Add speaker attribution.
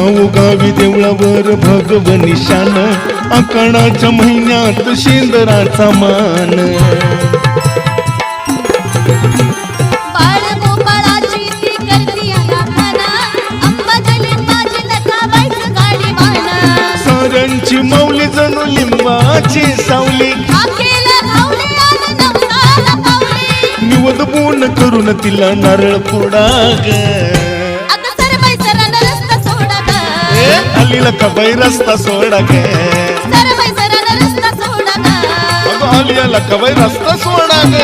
Speaker 1: गावो गावी देवळावर भगवनी शान आषाढाच्या महिन्यात शेंदराचा मान साऱ्यांची माऊली जणू लिंबाची सावली निवद बोन करून तिला नारळ फोडा ग आलीला कबाई रस्ता सोडा ग आलियाला कबाई रस्ता सोडा ग